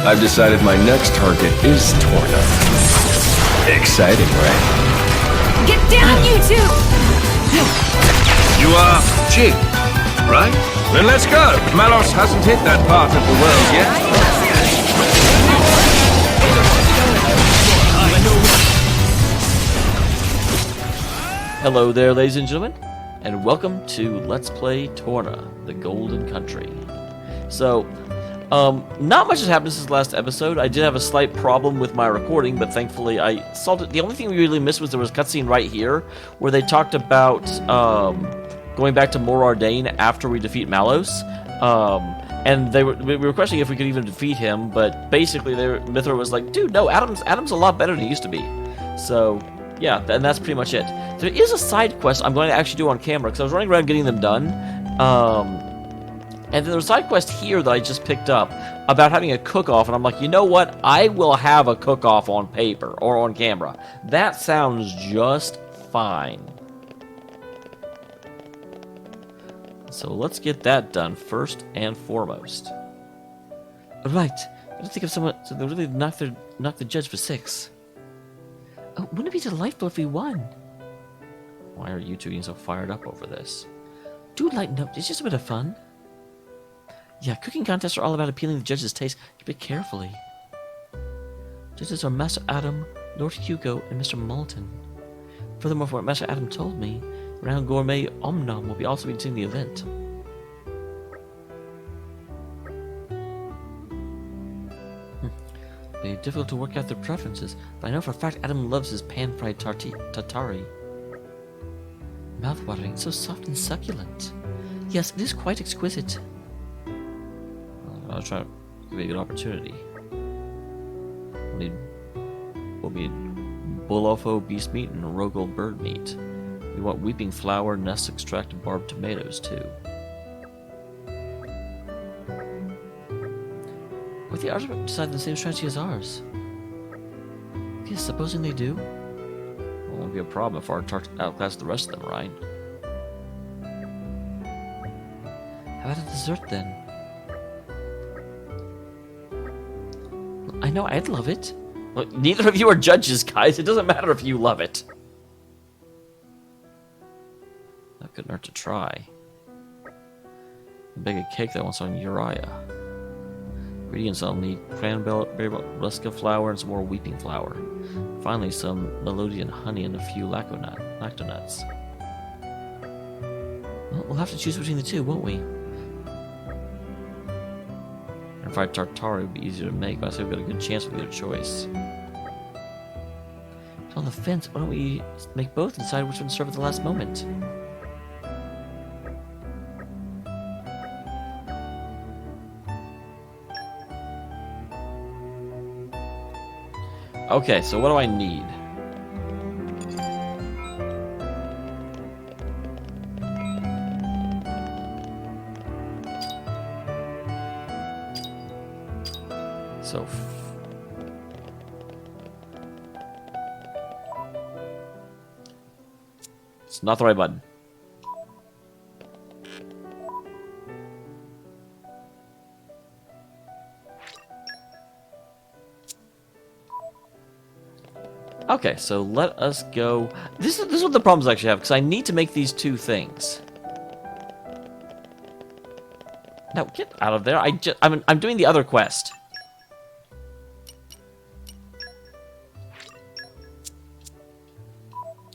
I've decided my next target is Torna. Exciting, right? Get down, you two! You are Jig, right? Then let's go. Malos hasn't hit that part of the world yet. Hello there, ladies and gentlemen, and welcome to Let's Play Torna, the Golden Country. So, not much has happened since the last episode. I did have a slight problem with my recording, but thankfully I solved it. The only thing we really missed was there was a cutscene right here where they talked about going back to Morardain after we defeat Malos. And we were questioning if we could even defeat him, but basically Mithra was like, dude, no, Adam's a lot better than he used to be. So, yeah, and that's pretty much it. There is a side quest I'm going to actually do on camera, because I was running around getting them done. And then there's a side quest here that I just picked up about having a cook-off, and I'm like, you know what? I will have a cook-off on paper, or on camera. That sounds just fine. So let's get that done first and foremost. Right. I don't think of someone so they really knock the judge for 6. Oh, wouldn't it be delightful if we won? Why are you two getting so fired up over this? Do lighten up. It's just a bit of fun. Yeah, cooking contests are all about appealing the judges' taste. Keep it carefully. Judges are Master Adam, Lord Hugo, and Mr. Malton. Furthermore, from what Master Adam told me, Round Gourmet Omnom will also be attending the event. It'll be difficult to work out their preferences, but I know for a fact Adam loves his pan-fried tartari. Mouth-watering, so soft and succulent. Yes, it is quite exquisite. I'll try to give you a good opportunity. We'll need Bolofo beast meat and Rogol bird meat. We want weeping flour, nest extract, and barbed tomatoes, too. What if the others decide the same strategy as ours? Yes, supposing they do? Well, it won't be a problem if our tart outclass the rest of them, right? How about a dessert, then? I know, I'd love it. Well, neither of you are judges, guys. It doesn't matter if you love it. That couldn't hurt to try. Bake a cake that wants on Uriah. Ingredients I'll need cranberry ruska flour and some more weeping flour. Finally, some melodian honey and a few lactonuts. Well, we'll have to choose between the two, won't we? And fried tartare would be easier to make, but I say we've got a good chance with either choice. It's on the fence. Why don't we make both and decide which one to serve at the last moment? Okay, so what do I need? So... it's not the right button. Okay, so let us go. This is what the problems I actually have, because I need to make these two things. Now get out of there! I'm doing the other quest.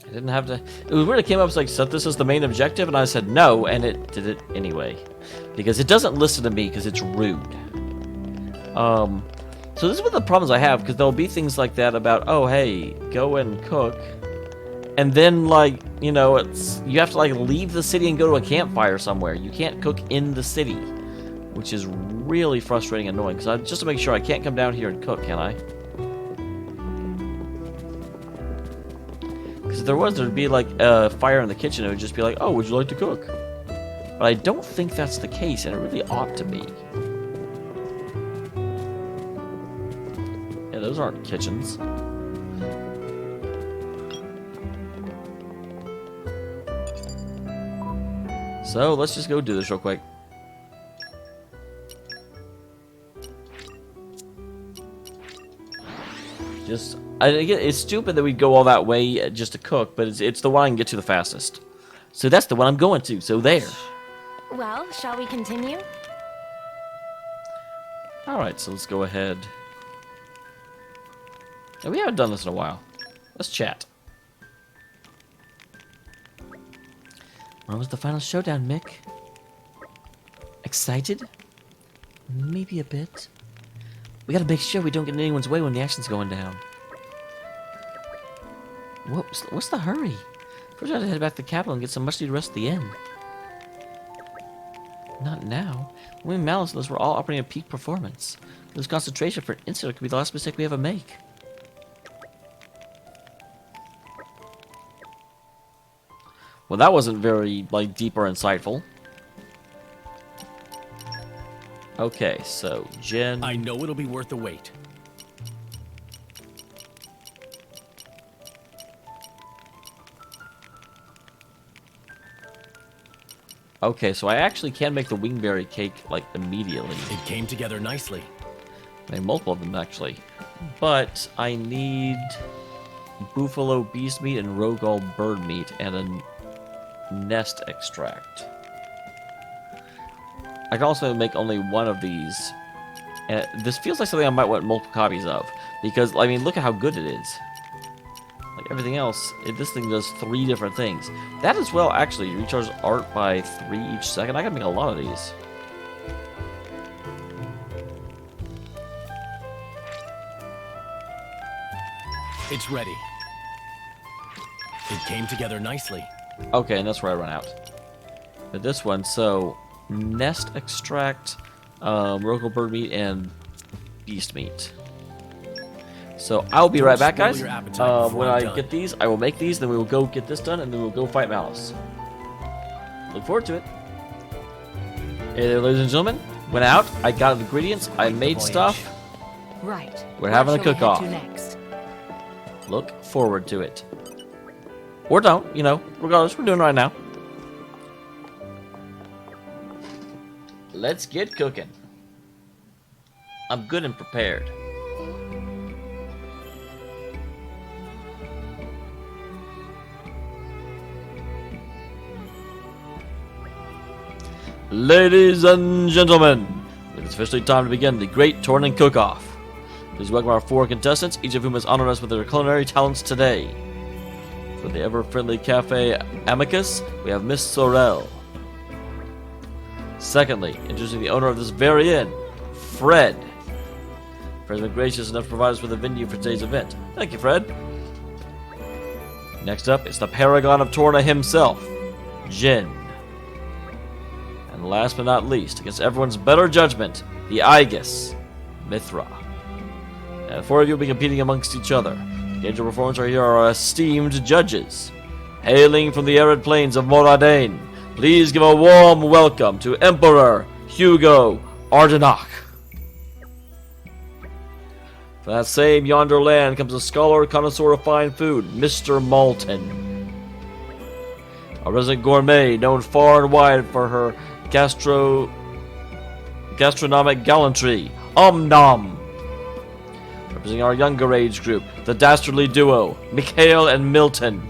I didn't have to. It was weird. It came up as like, set this as the main objective, and I said no, and it did it anyway, because it doesn't listen to me because it's rude. So this is one of the problems I have, because there'll be things like that about, oh, hey, go and cook. And then, like, you know, you have to, like, leave the city and go to a campfire somewhere. You can't cook in the city, which is really frustrating and annoying. Because just to make sure, I can't come down here and cook, can I? Because if there was, there'd be, like, a fire in the kitchen. It would just be like, oh, would you like to cook? But I don't think that's the case, and it really ought to be. Yeah, those aren't kitchens. So, let's just go do this real quick. Again, it's stupid that we go all that way just to cook, but it's the one I can get to the fastest. So that's the one I'm going to. So there. Well, shall we continue? All right, so let's go ahead. Yeah, we haven't done this in a while. Let's chat. When was the final showdown, Mick? Excited? Maybe a bit. We gotta make sure we don't get in anyone's way when the action's going down. What's the hurry? First, I have to head back to the capital and get some much-needed rest at the inn. Not now. When we and Malos were all operating at peak performance. Lose concentration for an instant could be the last mistake we ever make. Well, that wasn't very, like, deep or insightful. Okay, so, Jen... I know it'll be worth the wait. Okay, so I actually can make the wingberry cake, like, immediately. It came together nicely. I made multiple of them, actually. But I need buffalo beast meat and rogall bird meat and a nest extract. I can also make only one of these. And this feels like something I might want multiple copies of. Because, I mean, look at how good it is. Like everything else, this thing does 3 different things. That as well, actually, recharges art by 3 each second. I can make a lot of these. It's ready. It came together nicely. Okay, and that's where I run out. But this one, so nest extract, rogall bird meat, and beast meat. So I'll be right back, guys. When I get these, I will make these, then we will go get this done, and then we'll go fight Malos. Look forward to it. Hey there, ladies and gentlemen. Went out, I got ingredients, I made stuff. Right. We're having a cook-off. Next. Look forward to it. Or don't, you know, regardless, we're doing it right now. Let's get cooking. I'm good and prepared. Ladies and gentlemen, it is officially time to begin the Great Torna Cook-Off. Please welcome our 4 contestants, each of whom has honored us with their culinary talents today. For the ever-friendly Cafe Amicus, we have Miss Sorel. Secondly, introducing the owner of this very inn, Fred. Fred's been gracious enough to provide us with a venue for today's event. Thank you, Fred. Next up, it's the paragon of Torna himself, Jin. And last but not least, against everyone's better judgment, the Aegis, Mithra. And the 4 of you will be competing amongst each other. To gauge your performance right here are our esteemed judges. Hailing from the arid plains of Moradin, please give a warm welcome to Emperor Hugo Ardenach. From that same yonder land comes a scholar connoisseur of fine food, Mr. Malton. A resident gourmet known far and wide for her gastronomic gallantry, Nom. Representing our younger age group, the dastardly duo, Mikhail and Milton.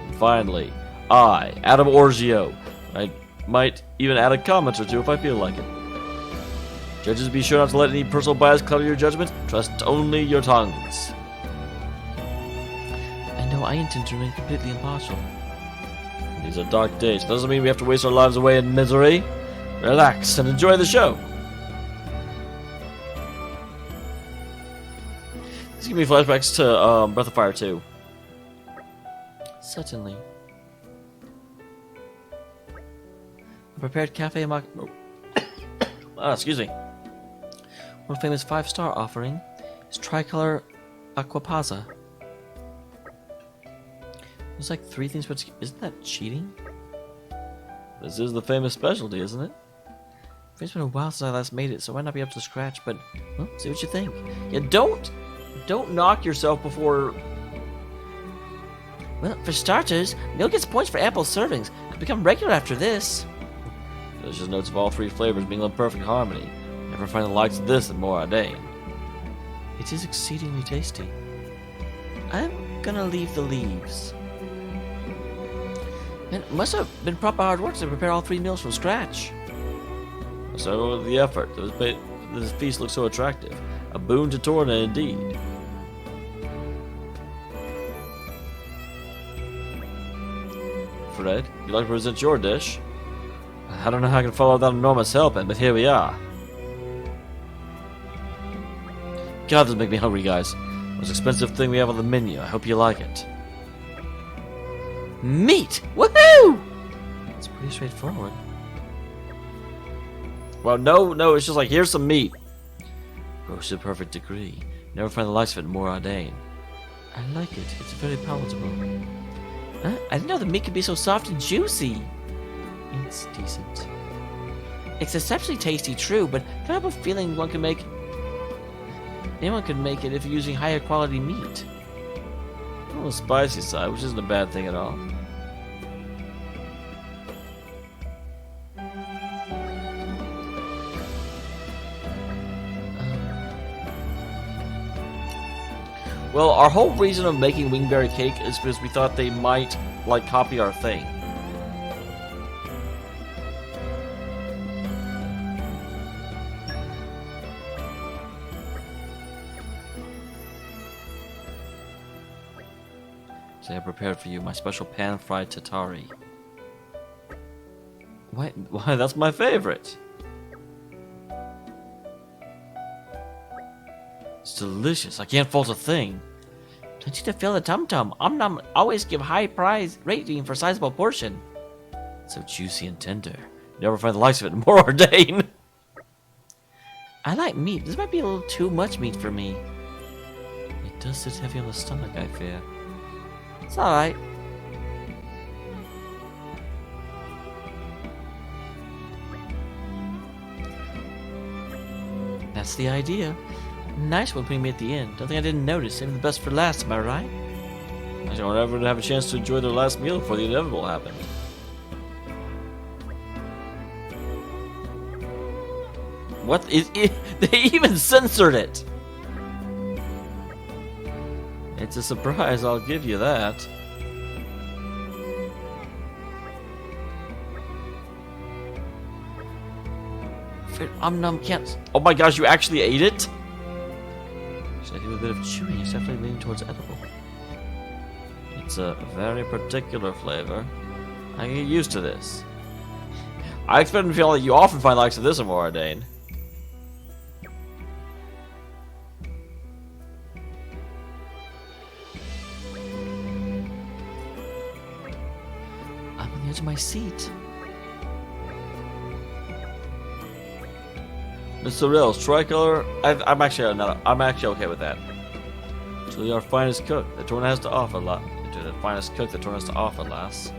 And finally, I, Adam Orgio. I might even add a comment or 2 if I feel like it. Judges, be sure not to let any personal bias cloud your judgment. Trust only your tongues. I know I intend to remain completely impartial. These are dark days. Doesn't mean we have to waste our lives away in misery. Relax and enjoy the show. This give me flashbacks to Breath of Fire 2. Certainly. A prepared cafe excuse me. One famous 5-star offering is Tricolor Aquapazza. There's like 3 things, but isn't that cheating? This is the famous specialty, isn't it? It's been a while since I last made it, so I might not be up to scratch, but, well, see what you think. Yeah, don't knock yourself before... Well, for starters, Neil gets points for ample servings. Could become regular after this. Delicious notes of all 3 flavors being in perfect harmony. Never find the likes of this in Moradin. It is exceedingly tasty. I'm gonna leave the leaves. It must have been proper hard work to prepare all 3 meals from scratch. So the effort. This feast looks so attractive. A boon to Torna indeed. Fred, you'd like to present your dish? I don't know how I can follow that enormous helping, but here we are. God, this make me hungry, guys. Most expensive thing we have on the menu. I hope you like it. Meat! Woohoo! It's pretty straightforward. Well, no, it's just like, here's some meat. Roast to a perfect degree. Never find the likes of it more ordained. I like it. It's very palatable. Huh? I didn't know the meat could be so soft and juicy. It's decent. It's exceptionally tasty, true, but I have a feeling anyone could make it if you're using higher quality meat. A little spicy side, which isn't a bad thing at all. Well, our whole reason of making wingberry cake is because we thought they might, like, copy our thing. So I prepared for you my special pan-fried tatari. Why, that's my favorite. It's delicious. I can't fault a thing. Don't you to fill the tum-tum. Om-nom always give high prize rating for sizable portion. So juicy and tender. Never find the likes of it more ordained. I like meat. This might be a little too much meat for me. It does sit heavy on the stomach, I fear. It's alright. That's the idea. Nice one putting me at the end. Don't think I didn't notice. Saving the best for last, am I right? I don't ever have a chance to enjoy their last meal before the inevitable happened. What is it? They even censored it! It's a surprise, I'll give you that. Om-nom can't... Oh my gosh, you actually ate it? I do a bit of chewing. It's definitely leaning towards edible. It's a very particular flavor. I can get used to this. I expect to feel like you often find likes of this in more ordained. I'm on the edge of my seat. Mr. Rails, tricolor. I'm actually okay with that. Truly our finest cook that Torna has to offer, the finest cook that Torna has to offer, lass.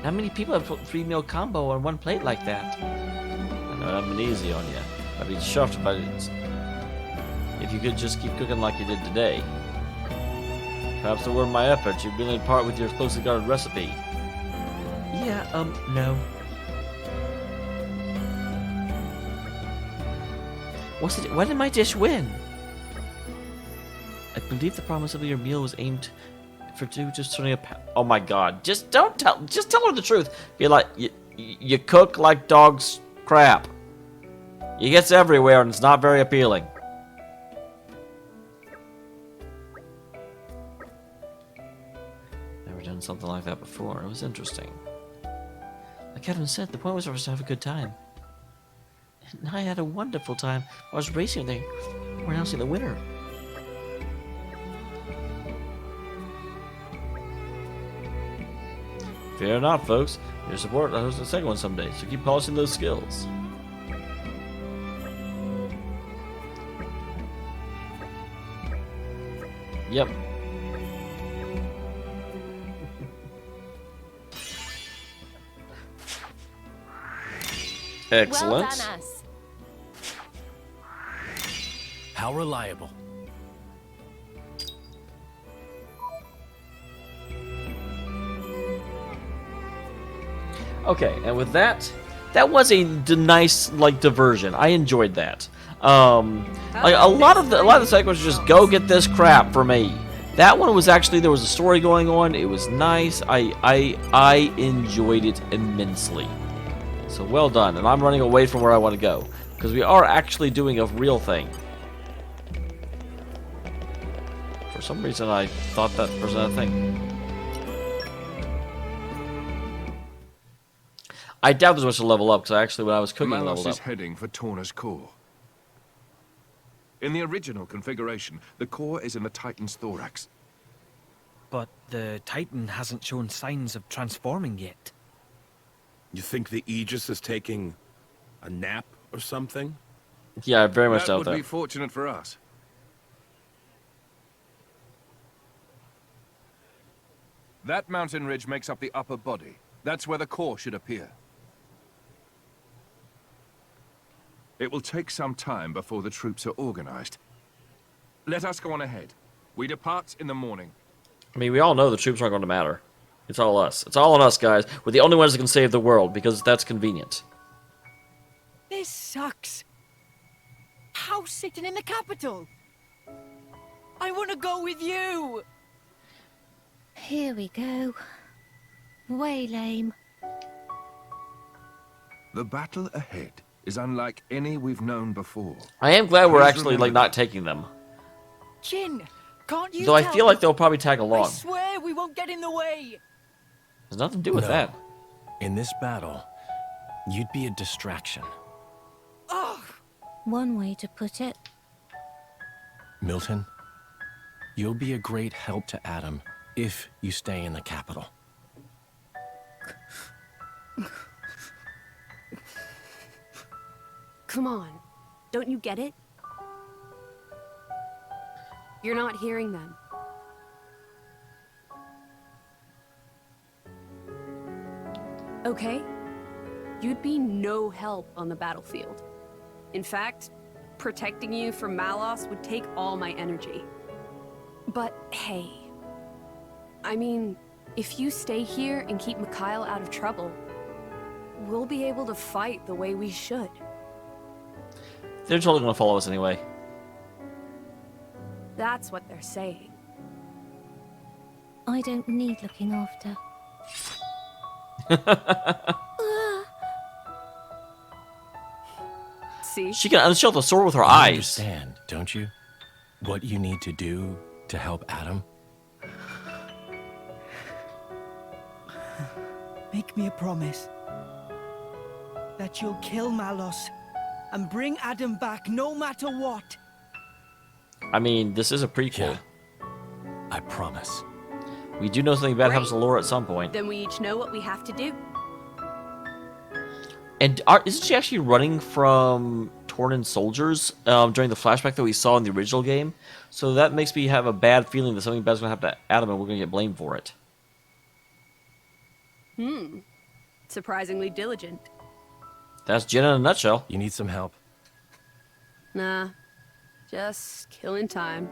How many people have put 3-meal combo on one plate like that? I know it hasn't been easy on you. I'd be chuffed if you could just keep cooking like you did today. Perhaps to reward my efforts, you'd be willing to part with your closely guarded recipe. Yeah, no. Why did my dish win? I believe the promise of your meal was aimed for just turning a. Oh my god! Just tell her the truth. Be like, you cook like dog's crap. It gets everywhere and it's not very appealing. Never done something like that before. It was interesting. Like Kevin said, the point was for us to have a good time. And I had a wonderful time. I was racing and they were announcing the winner. Fear not, folks. Your support, I'll host a second one someday, so keep polishing those skills. Yep. Excellent. Well done, us. How reliable. Okay, and with that was a nice, like, diversion. I enjoyed that. Like a lot of the segments was just go get this crap for me. That one was actually, there was a story going on. It was nice. I enjoyed it immensely. So well done. And I'm running away from where I want to go because we are actually doing a real thing. For some reason, I thought that was a thing. I doubt there's much to level up because actually, when I was cooking, Malos leveled is up. heading for Torna's core. In the original configuration, the core is in the Titan's thorax. But the Titan hasn't shown signs of transforming yet. You think the Aegis is taking a nap or something? Yeah, I very much That doubt would that. be fortunate for us. That mountain ridge makes up the upper body. That's where the core should appear. It will take some time before the troops are organized. Let us go on ahead. We depart in the morning. I mean, we all know the troops aren't going to matter. It's all us. It's all on us, guys. We're the only ones that can save the world because that's convenient. This sucks. House sitting in the capital. I want to go with you. Here we go. Way lame. The battle ahead is unlike any we've known before. I am glad we're Please actually like remember not taking them. Jin, can't you Though I tell feel like me? they'll probably tag I along. swear we won't get in the way. There's nothing to do with No. that. In this battle, you'd be a distraction. Oh, One way to put it. Milton, you'll be a great help to Adam if you stay in the capital. Come on. Don't you get it? You're not hearing them. Okay? You'd be no help on the battlefield. In fact, protecting you from Malos would take all my energy. But hey, I mean, if you stay here and keep Mikhail out of trouble, we'll be able to fight the way we should. They're totally going to follow us anyway. That's what they're saying. I don't need looking after. See? She can unshield the sword with her You eyes. understand, don't you? What you need to do to help Adam? make me a promise that you'll kill Malos and bring Adam back no matter what. I mean, this is a prequel. Yeah. I promise. We do know something bad happens to Great. Laura at some point. Then we each know what we have to do. And isn't she actually running from Tornan soldiers during the flashback that we saw in the original game? So that makes me have a bad feeling that something bad's going to happen to Adam and we're going to get blamed for it. Surprisingly diligent. That's Jen in a nutshell. You need some help? Nah, just killing time.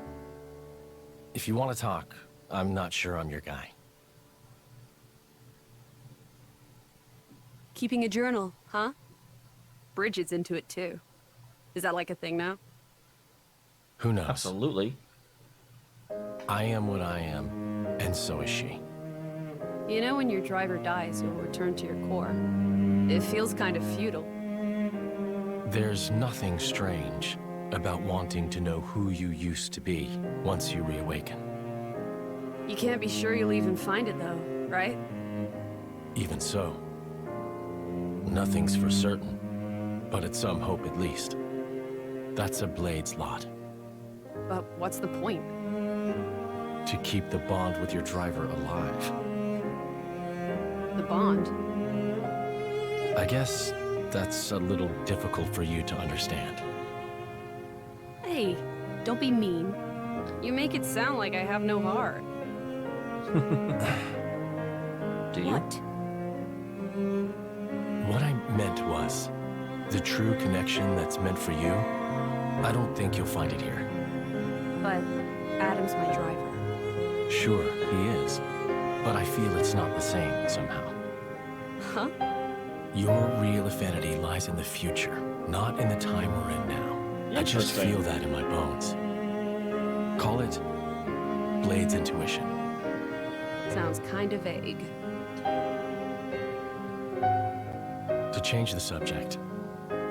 If you want to talk, I'm not sure I'm your guy. Keeping a journal, huh? Bridget's into it too. Is that like a thing now? Who knows? Absolutely. I am what I am, and so is she. You know when your driver dies, you'll return to your core. It feels kind of futile. There's nothing strange about wanting to know who you used to be once you reawaken. You can't be sure you'll even find it though, right? Even so, nothing's for certain, but it's some hope at least. That's a Blade's lot. But what's the point? To keep the bond with your driver alive. The bond? I guess that's a little difficult for you to understand. Hey, don't be mean. You make it sound like I have no heart. Do you? What? What I meant was, the true connection that's meant for you, I don't think you'll find it here. But Adam's my driver. Sure, he is, but I feel it's not the same somehow. Huh? Your real affinity lies in the future, not in the time we're in now. I just feel that in my bones. Call it Blade's intuition. Sounds kind of vague. To change the subject,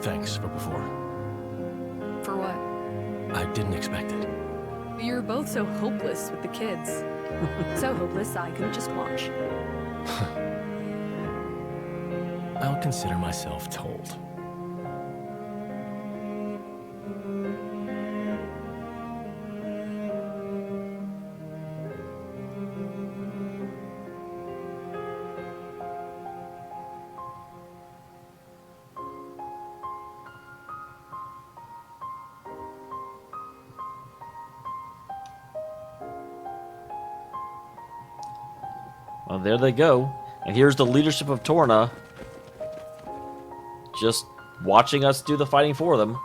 thanks for before. For what? I didn't expect it. You're both so hopeless with the kids. So hopeless I couldn't just watch. I'll consider myself told. Well, there they go. And here's the leadership of Torna. Just watching us do the fighting for them.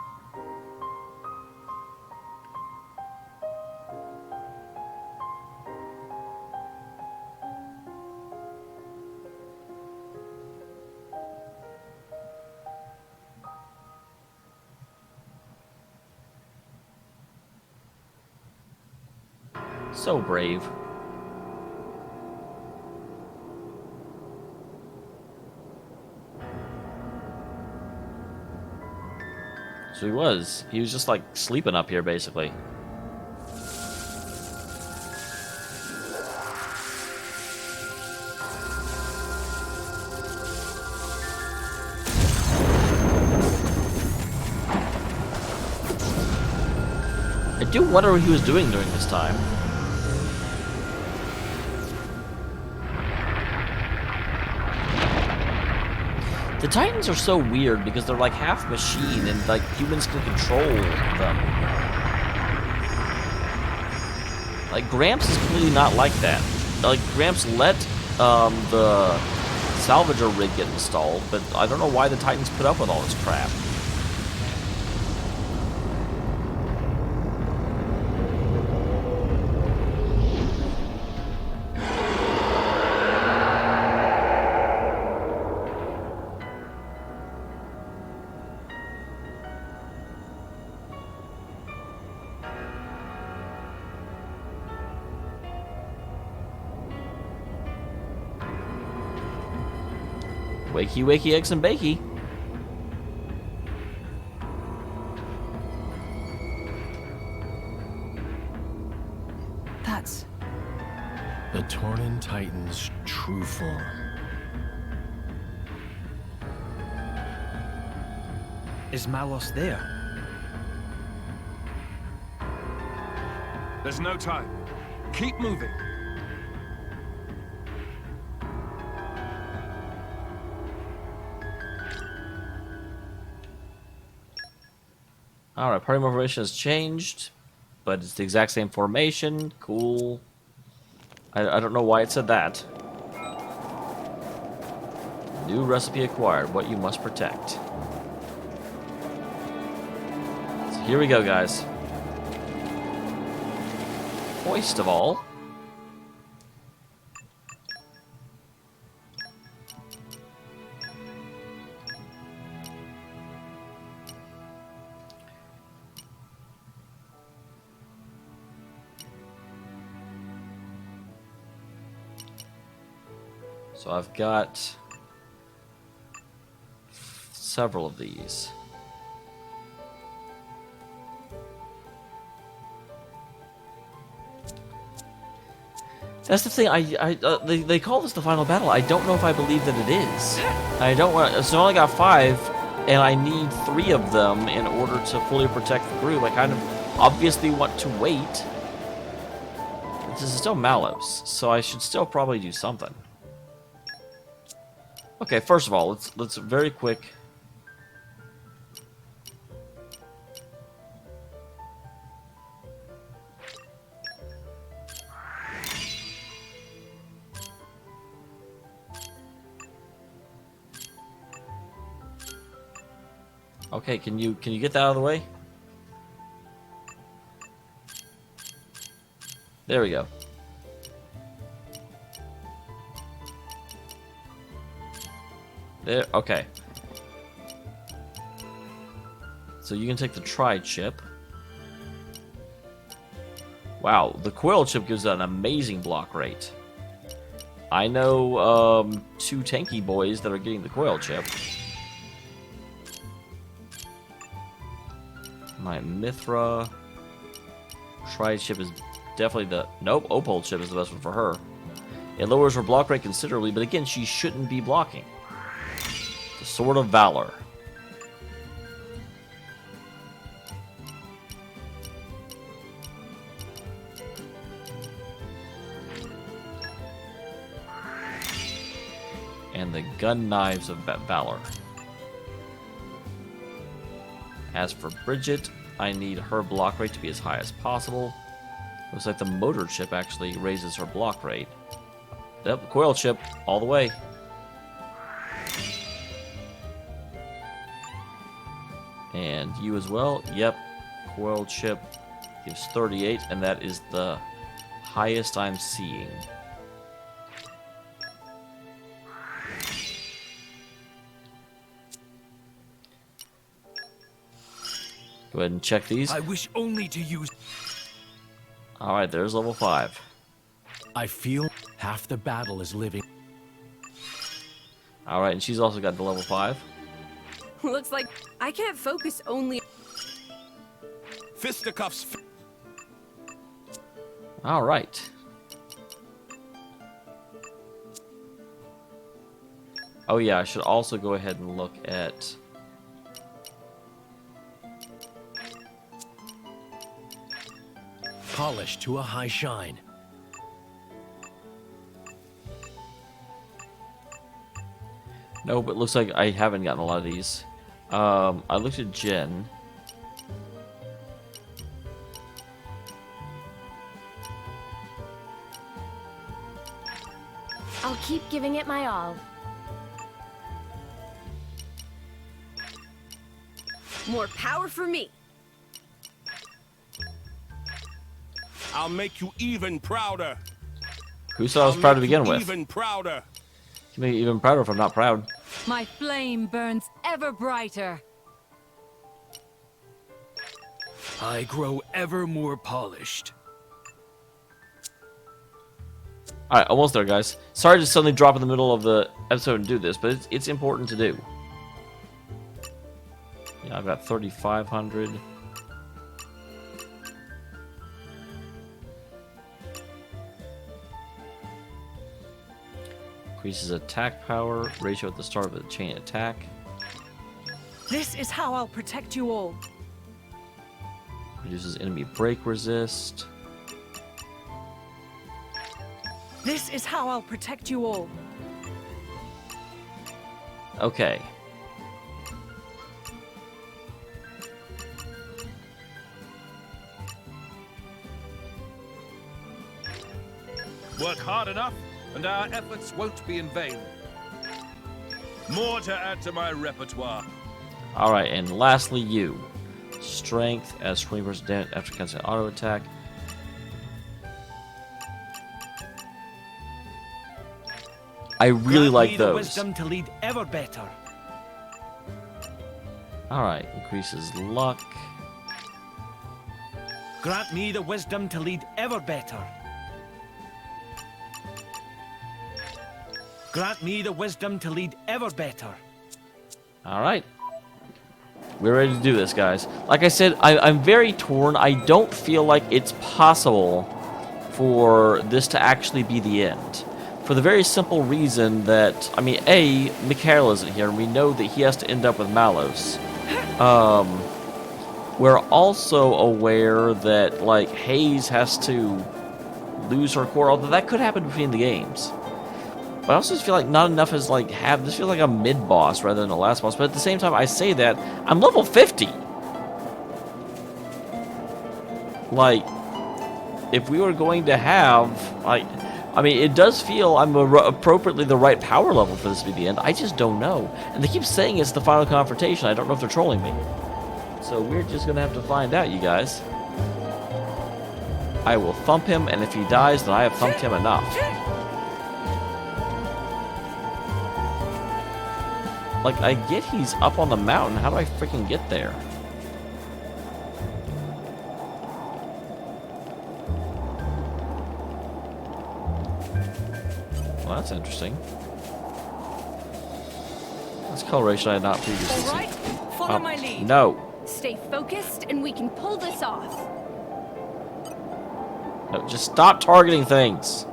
So brave. So he was. He was just like sleeping up here, basically. I do wonder what he was doing during this time. The Titans are so weird because they're like half machine and like humans can control them. Like Gramps is completely not like that. Like Gramps let the salvager rig get installed, but I don't know why the Titans put up with all this crap. Wakey, wakey, eggs and bakey. That's... The Tornan Titan's true form. Is Malos there? There's no time. Keep moving. Alright, party formation has changed, but it's the exact same formation. Cool. I don't know why it said that. New recipe acquired. What you must protect. So here we go, guys. First of all, so I've got several of these. That's the thing. They call this the final battle. I don't know if I believe that it is. I don't want. So I only got 5, and I need 3 of them in order to fully protect the group. I kind of obviously want to wait. This is still Malos, so I should still probably do something. Okay, first of all, let's very quick. Okay, can you get that out of the way? There we go. There, okay. So you can take the tri-chip. Wow, the coil chip gives an amazing block rate. I know 2 tanky boys that are getting the coil chip. My Mithra tri-chip is definitely the... Nope, Opal chip is the best one for her. It lowers her block rate considerably, but again, she shouldn't be blocking. The Sword of Valor. And the Gun Knives of Valor. As for Bridget, I need her block rate to be as high as possible. Looks like the motor chip actually raises her block rate. Yep, the coil chip, all the way. And you as well. Yep, coil chip gives 38, and that is the highest I'm seeing. Go ahead and check these. I wish only to use... Alright, there's level 5. I feel half the battle is living. Alright, and she's also got the level 5. Looks like I can't focus only. Fisticuffs. Alright. Oh yeah, I should also go ahead and look at... Polished to a high shine. No, but it looks like I haven't gotten a lot of these. I looked at Jen. I'll keep giving it my all. More power for me. I'll make you even prouder. Who saw I was proud to begin with? Even prouder. You make me even prouder if I'm not proud. My flame burns ever brighter. I grow ever more polished. Alright, almost there, guys. Sorry to suddenly drop in the middle of the episode and do this, but it's important to do. Yeah, I've got 3,500. Increases attack power, ratio at the start of the chain attack. This is how I'll protect you all. Reduces enemy break resist. This is how I'll protect you all. Okay. Work hard enough, and our efforts won't be in vain. More to add to my repertoire. Alright, and lastly, you. Strength as 20% damage after canceling auto attack. I really like those. Wisdom to lead ever better. Alright, increases luck. Grant me the wisdom to lead ever better. Grant me the wisdom to lead ever better. Alright. We're ready to do this, guys. Like I said, I'm very torn. I don't feel like it's possible for this to actually be the end. For the very simple reason that, I mean, A, Mikhail isn't here, and we know that he has to end up with Malos. We're also aware that, like, Hayes has to lose her core, although that could happen between the games. But I also just feel like not enough is, like, this feels like a mid-boss rather than a last boss. But at the same time, I say that, I'm level 50! Like, if we were going to have, like... I mean, it does feel I'm appropriately the right power level for this to be the end. I just don't know. And they keep saying it's the final confrontation. I don't know if they're trolling me. So we're just going to have to find out, you guys. I will thump him, and if he dies, then I have thumped him enough. Like, I get he's up on the mountain. How do I freaking get there? Well, that's interesting. That's coloration I had not previously All right, seen. follow my lead. No. Stay focused and we can pull this off. No, just stop targeting things.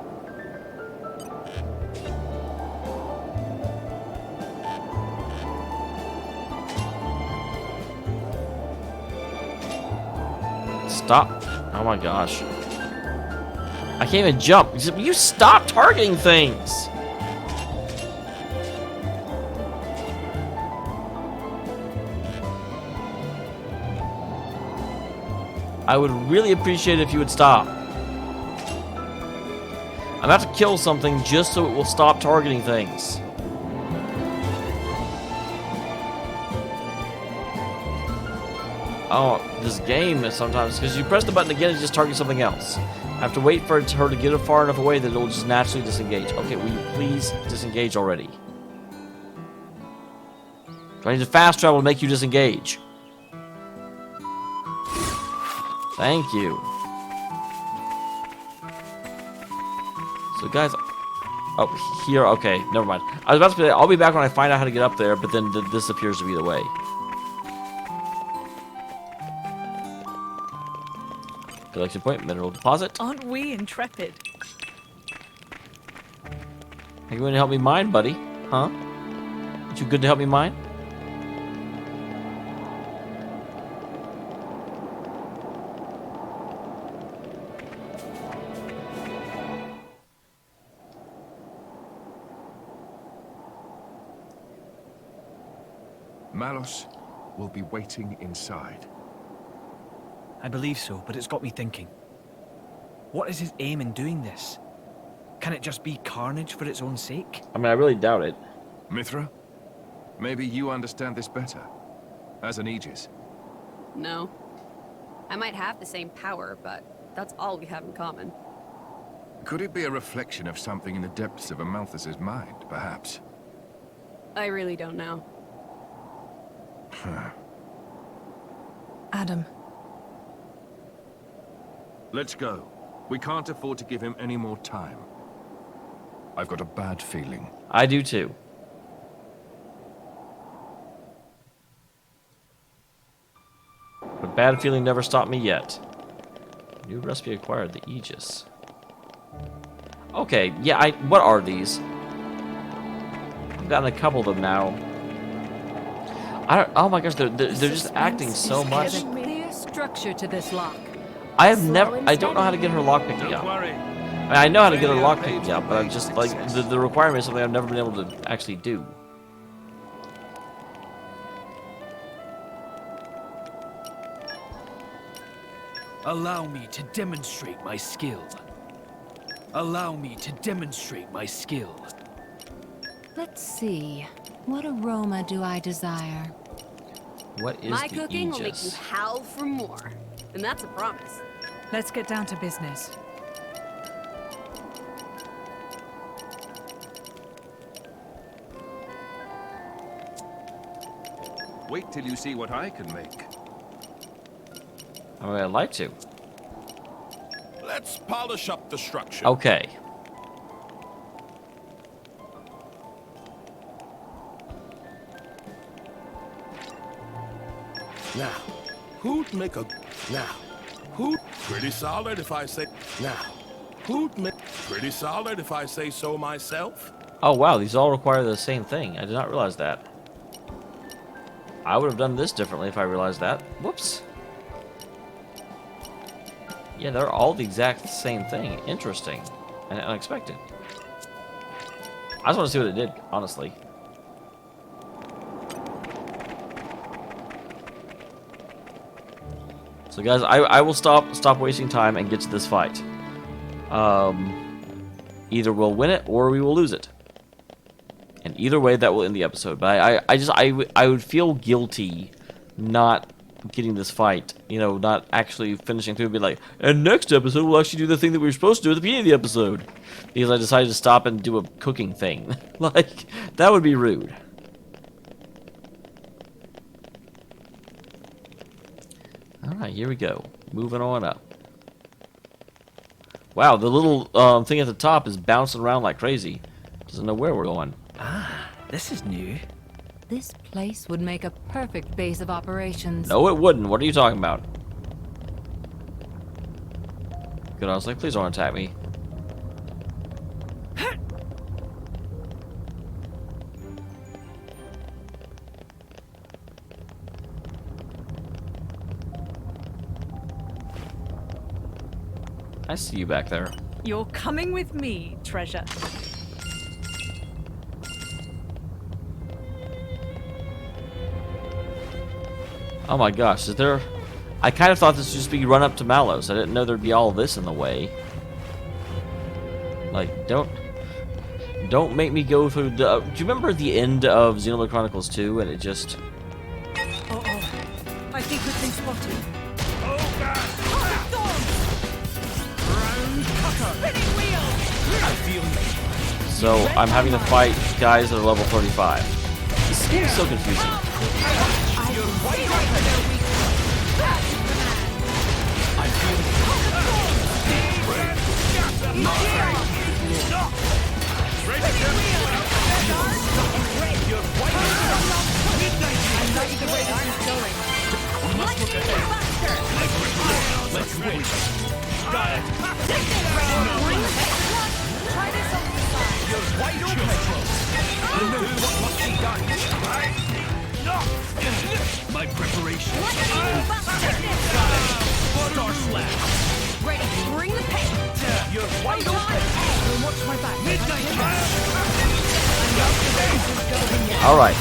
Stop. Oh my gosh. I can't even jump. You stop targeting things. I would really appreciate it if you would stop. I'm gonna have to kill something just so it will stop targeting things. Oh, this game is sometimes, because you press the button again, it just targets something else. I have to wait for her to get it far enough away that it'll just naturally disengage. Okay, will you please disengage already? Do I need to fast travel to make you disengage? Thank you. So guys, oh, here, okay, never mind. I was about to say, I'll be back when I find out how to get up there, but then this appears to be the way. Collection point, mineral deposit. Aren't we intrepid? Are you going to help me mine, buddy? Huh? Aren't you good to help me mine? Malos will be waiting inside. I believe so, but it's got me thinking. What is his aim in doing this? Can it just be carnage for its own sake? I mean, I really doubt it. Mithra, maybe you understand this better. As an Aegis. No. I might have the same power, but that's all we have in common. Could it be a reflection of something in the depths of Amalthus's mind, perhaps? I really don't know. Adam. Let's go. We can't afford to give him any more time. I've got a bad feeling. I do too. But a bad feeling never stopped me yet. New recipe acquired, the Aegis. Okay, yeah, what are these? I've gotten a couple of them now. Oh my gosh, they're just acting so much. There's a clear structure to this lock. I don't know how to get her lock picking up. worry. I mean, I know how to get her lock picking up, but I'm just like, the requirement is something I've never been able to actually do. Allow me to demonstrate my skill. Allow me to demonstrate my skill. Let's see. What aroma do I desire? What is My the cooking will make you Aegis? howl for more. And that's a promise. Let's get down to business. Wait till you see what I can make. I mean, I'd like to. Let's polish up the structure. Okay. Now, who'd make a... Now, who... Pretty solid if I say... Now, who'd make... Pretty solid if I say so myself. Oh wow, these all require the same thing. I did not realize that. I would have done this differently if I realized that. Whoops. Yeah, they're all the exact same thing. Interesting. And unexpected. I just want to see what it did, honestly. So guys, I will stop wasting time and get to this fight. Either we'll win it or we will lose it. And either way, that will end the episode. But I would feel guilty not getting this fight. You know, not actually finishing through and be like, and next episode we'll actually do the thing that we were supposed to do at the beginning of the episode. Because I decided to stop and do a cooking thing. Like, that would be rude. Alright, here we go. Moving on up. Wow, the little thing at the top is bouncing around like crazy. Doesn't know where we're going. Ah, this is new. This place would make a perfect base of operations. No, it wouldn't. What are you talking about? Good, I was like, please don't attack me. I see you back there. You're coming with me, treasure. Oh my gosh, is there... I kind of thought this would just be run up to Malos. I didn't know there'd be all this in the way. Like, don't make me go through the... do you remember the end of Xenoblade Chronicles 2 and it just... Uh-oh. I think we've been spotted. So, I'm having to fight guys that are level 35. This game is so confusing. My preparation. Star slash. Ready, bring the pain. You're wide open. Watch my back. Alright.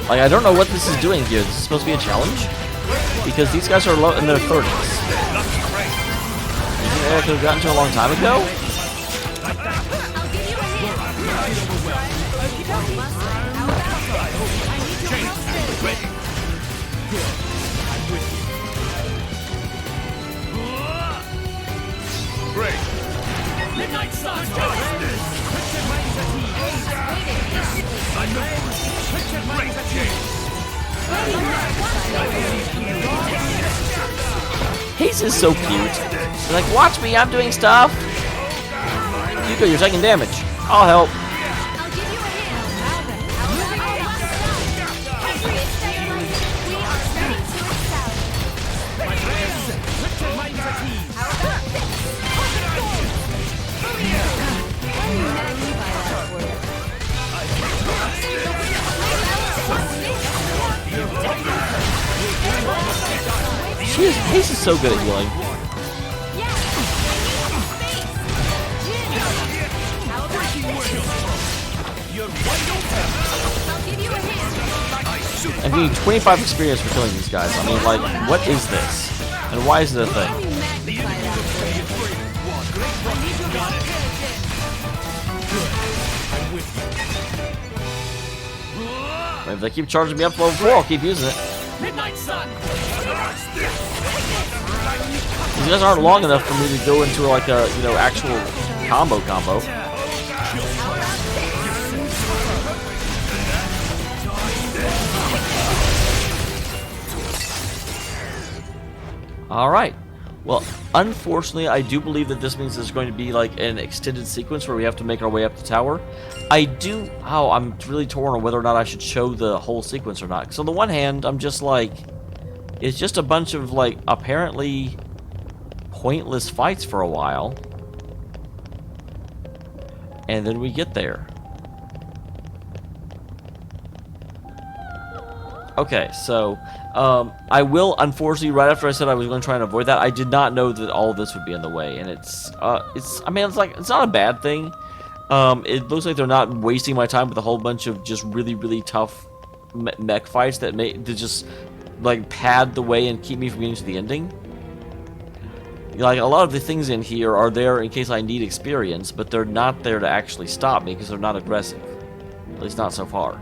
Like, I don't know what this is doing here. Is this supposed to be a challenge? Because these guys are low in their 30s. You think I could have gotten to a long time ago? Great. Midnight Sun. He's just so cute. He's like, watch me, I'm doing stuff. Yuko, you're taking damage. I'll help. He's just so good at healing. I'm getting 25 experience for killing these guys. I mean, like, what is this? And why is it a thing? If they keep charging me up to level 4, I'll keep using it. Midnight Sun. These guys aren't long enough for me to go into like a, you know, actual combo. Alright. Well, unfortunately, I do believe that this means there's going to be like an extended sequence where we have to make our way up the tower. I'm really torn on whether or not I should show the whole sequence or not. Because on the one hand, I'm just like, it's just a bunch of like apparently pointless fights for a while. And then we get there. Okay, so I will, unfortunately, right after I said I was going to try and avoid that, I did not know that all of this would be in the way, and it's not a bad thing. It looks like they're not wasting my time with a whole bunch of just really, really tough mech fights that just like pad the way and keep me from getting to the ending. Like, a lot of the things in here are there in case I need experience, but they're not there to actually stop me because they're not aggressive. At least not so far.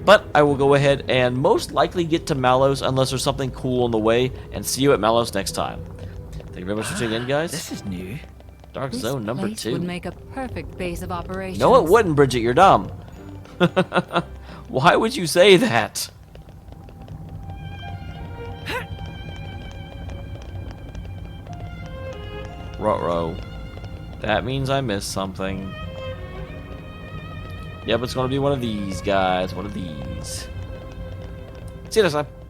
But I will go ahead and most likely get to Malos unless there's something cool on the way, and see you at Malos next time. Thank you very much for tuning in, guys. This is new. Dark Zone number 2. This place would make a perfect base of operations. No, it wouldn't, Bridget. You're dumb. Why would you say that? Ruh-roh. That means I missed something. Yep, it's gonna be one of these guys. One of these. See you next time.